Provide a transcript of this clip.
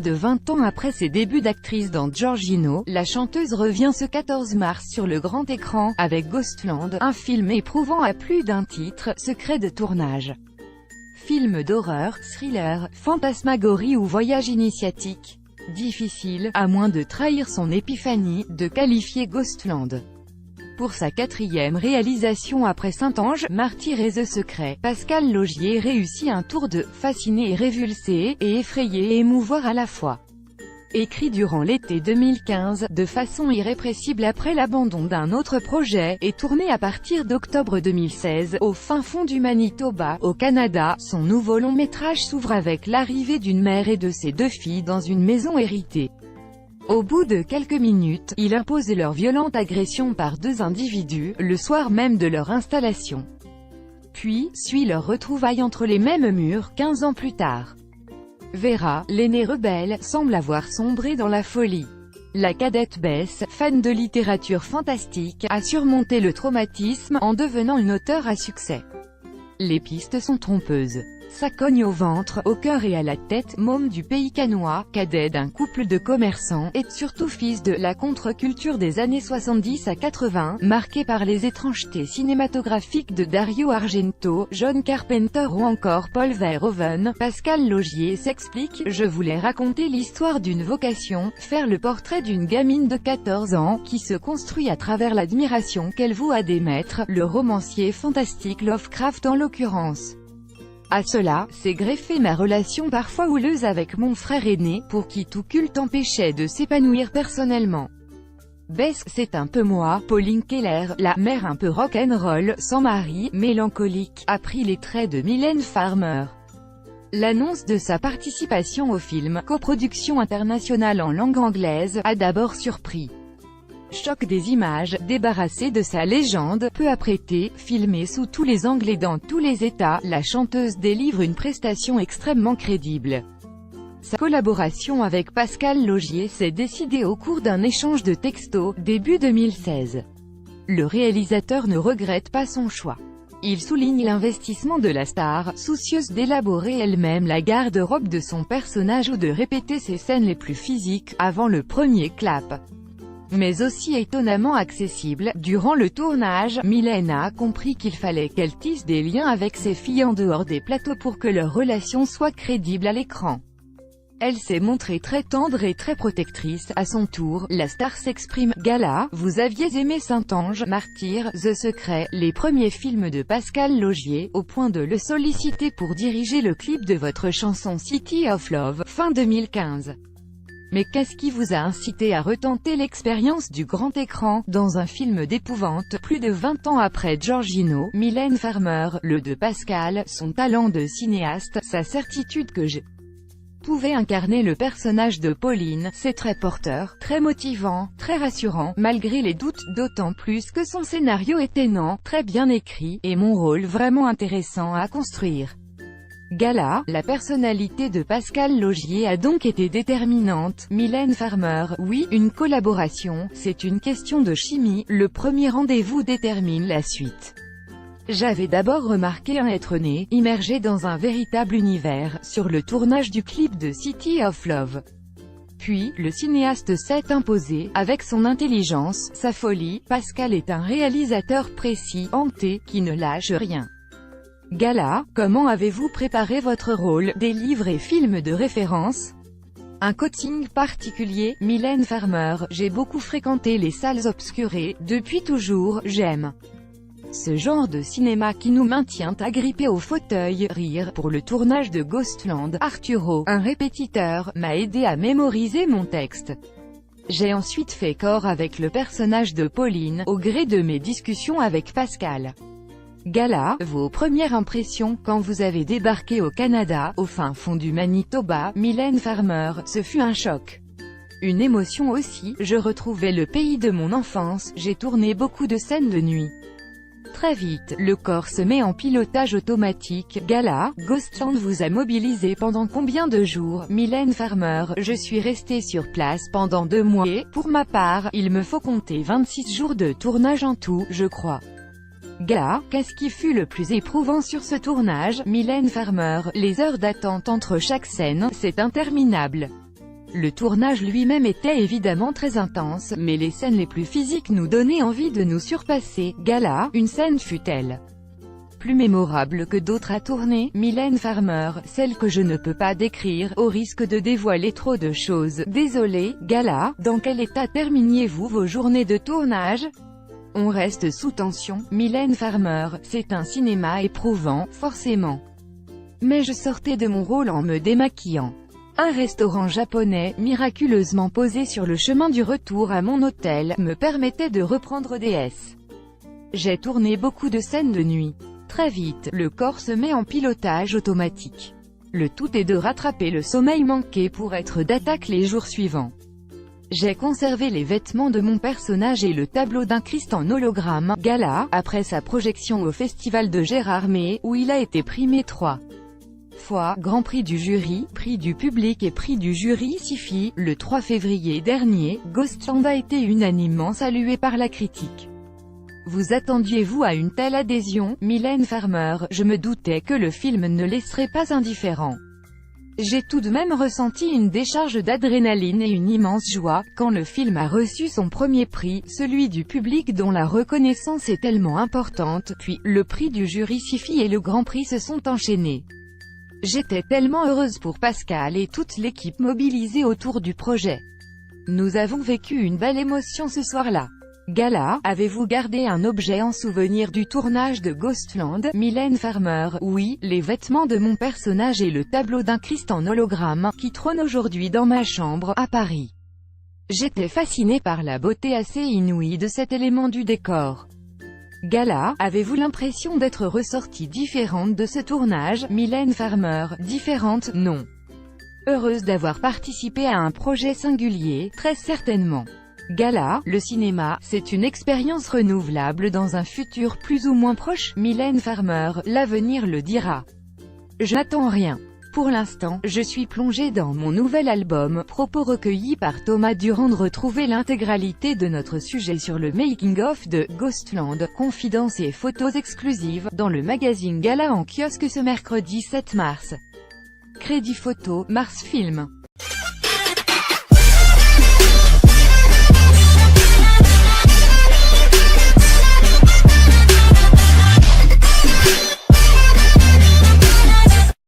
de 20 ans après ses débuts d'actrice dans Giorgino, la chanteuse revient ce 14 mars sur le grand écran, avec Ghostland, un film éprouvant à plus d'un titre, secret de tournage. Film d'horreur, thriller, fantasmagorie ou voyage initiatique. Difficile, à moins de trahir son épiphanie, de qualifier Ghostland. Pour sa 4e réalisation après Saint-Ange, Martyr et The Secret, Pascal Laugier réussit un tour de « fasciner et révulser » et effrayer et émouvoir à la fois. Écrit durant l'été 2015, de façon irrépressible après l'abandon d'un autre projet, et tourné à partir d'octobre 2016, au fin fond du Manitoba, au Canada, son nouveau long-métrage s'ouvre avec l'arrivée d'une mère et de ses 2 filles dans une maison héritée. Au bout de quelques minutes, il impose leur violente agression par 2 individus, le soir même de leur installation. Puis, suit leur retrouvaille entre les mêmes murs, 15 ans plus tard. Vera, l'aînée rebelle, semble avoir sombré dans la folie. La cadette Bess, fan de littérature fantastique, a surmonté le traumatisme, en devenant une auteure à succès. Les pistes sont trompeuses. Ça cogne au ventre, au cœur et à la tête, môme du pays canois, cadet d'un couple de commerçants, et surtout fils de la contre-culture des années 70 à 80, marqué par les étrangetés cinématographiques de Dario Argento, John Carpenter ou encore Paul Verhoeven, Pascal Laugier s'explique « Je voulais raconter l'histoire d'une vocation, faire le portrait d'une gamine de 14 ans, qui se construit à travers l'admiration qu'elle voue à des maîtres, le romancier fantastique Lovecraft en l'occurrence. À cela, s'est greffée ma relation parfois houleuse avec mon frère aîné, pour qui tout culte empêchait de s'épanouir personnellement. Bess, c'est un peu moi, Pauline Keller, la mère un peu rock'n'roll, sans mari, mélancolique, a pris les traits de Mylène Farmer. L'annonce de sa participation au film, coproduction internationale en langue anglaise, a d'abord surpris. Choc des images, débarrassée de sa légende, peu apprêtée, filmée sous tous les angles et dans tous les états, la chanteuse délivre une prestation extrêmement crédible. Sa collaboration avec Pascal Laugier s'est décidée au cours d'un échange de textos, début 2016. Le réalisateur ne regrette pas son choix. Il souligne l'investissement de la star, soucieuse d'élaborer elle-même la garde-robe de son personnage ou de répéter ses scènes les plus physiques, avant le premier clap. Mais aussi étonnamment accessible, durant le tournage, Mylène a compris qu'il fallait qu'elle tisse des liens avec ses filles en dehors des plateaux pour que leur relation soit crédible à l'écran. Elle s'est montrée très tendre et très protectrice, à son tour, la star s'exprime. Gala, vous aviez aimé Saint-Ange, Martyr, The Secret, les premiers films de Pascal Laugier, au point de le solliciter pour diriger le clip de votre chanson City of Love, fin 2015. Mais qu'est-ce qui vous a incité à retenter l'expérience du grand écran, dans un film d'épouvante, plus de 20 ans après Giorgino, Mylène Farmer, le de Pascal, son talent de cinéaste, sa certitude que je pouvais incarner le personnage de Pauline, c'est très porteur, très motivant, très rassurant, malgré les doutes, d'autant plus que son scénario est étonnant, très bien écrit, et mon rôle vraiment intéressant à construire. Gala, la personnalité de Pascal Laugier a donc été déterminante. Mylène Farmer, oui, une collaboration, c'est une question de chimie, le premier rendez-vous détermine la suite. J'avais d'abord remarqué un être né, immergé dans un véritable univers, sur le tournage du clip de City of Love. Puis, le cinéaste s'est imposé, avec son intelligence, sa folie. Pascal est un réalisateur précis, hanté, qui ne lâche rien. Gala, comment avez-vous préparé votre rôle, des livres et films de référence? Un coaching particulier, Mylène Farmer, j'ai beaucoup fréquenté les salles obscurées, depuis toujours, j'aime ce genre de cinéma qui nous maintient agrippés au fauteuil. Rire, pour le tournage de Ghostland, Arturo, un répétiteur, m'a aidé à mémoriser mon texte. J'ai ensuite fait corps avec le personnage de Pauline, au gré de mes discussions avec Pascal. Gala, vos premières impressions, quand vous avez débarqué au Canada, au fin fond du Manitoba, Mylène Farmer, ce fut un choc. Une émotion aussi, je retrouvais le pays de mon enfance, j'ai tourné beaucoup de scènes de nuit. Très vite, le corps se met en pilotage automatique. Gala, Ghostland vous a mobilisé pendant combien de jours? Mylène Farmer, je suis restée sur place pendant 2 mois et, pour ma part, il me faut compter 26 jours de tournage en tout, je crois. Gala, qu'est-ce qui fut le plus éprouvant sur ce tournage? Mylène Farmer, les heures d'attente entre chaque scène, c'est interminable. Le tournage lui-même était évidemment très intense, mais les scènes les plus physiques nous donnaient envie de nous surpasser. Gala, une scène fut-elle plus mémorable que d'autres à tourner? Mylène Farmer, celle que je ne peux pas décrire, au risque de dévoiler trop de choses. Désolé. Gala, dans quel état terminiez-vous vos journées de tournage? On reste sous tension. Mylène Farmer, c'est un cinéma éprouvant, forcément. Mais je sortais de mon rôle en me démaquillant. Un restaurant japonais, miraculeusement posé sur le chemin du retour à mon hôtel, me permettait de reprendre DS. J'ai tourné beaucoup de scènes de nuit. Très vite, le corps se met en pilotage automatique. Le tout est de rattraper le sommeil manqué pour être d'attaque les jours suivants. J'ai conservé les vêtements de mon personnage et le tableau d'un Christ en hologramme. Gala, après sa projection au festival de Gérardmer, où il a été primé 3 fois, Grand Prix du jury, Prix du public et Prix du jury SIFI, le 3 février dernier, Ghostland a été unanimement salué par la critique. Vous attendiez-vous à une telle adhésion? Mylène Farmer, je me doutais que le film ne laisserait pas indifférent. J'ai tout de même ressenti une décharge d'adrénaline et une immense joie, quand le film a reçu son premier prix, celui du public dont la reconnaissance est tellement importante, puis, le prix du jury SIFI et le Grand Prix se sont enchaînés. J'étais tellement heureuse pour Pascal et toute l'équipe mobilisée autour du projet. Nous avons vécu une belle émotion ce soir-là. Gala, avez-vous gardé un objet en souvenir du tournage de Ghostland? Mylène Farmer, oui, les vêtements de mon personnage et le tableau d'un Christ en hologramme, qui trône aujourd'hui dans ma chambre, à Paris. J'étais fascinée par la beauté assez inouïe de cet élément du décor. Gala, avez-vous l'impression d'être ressortie différente de ce tournage? Mylène Farmer, différente, non. Heureuse d'avoir participé à un projet singulier, très certainement. Gala, le cinéma, c'est une expérience renouvelable dans un futur plus ou moins proche. Mylène Farmer, l'avenir le dira. Je n'attends rien. Pour l'instant, je suis plongée dans mon nouvel album, propos recueillis par Thomas Durand. Retrouvez l'intégralité de notre sujet sur le making-of de Ghostland, confidences et photos exclusives, dans le magazine Gala en kiosque ce mercredi 7 mars. Crédit photo, Mars Film.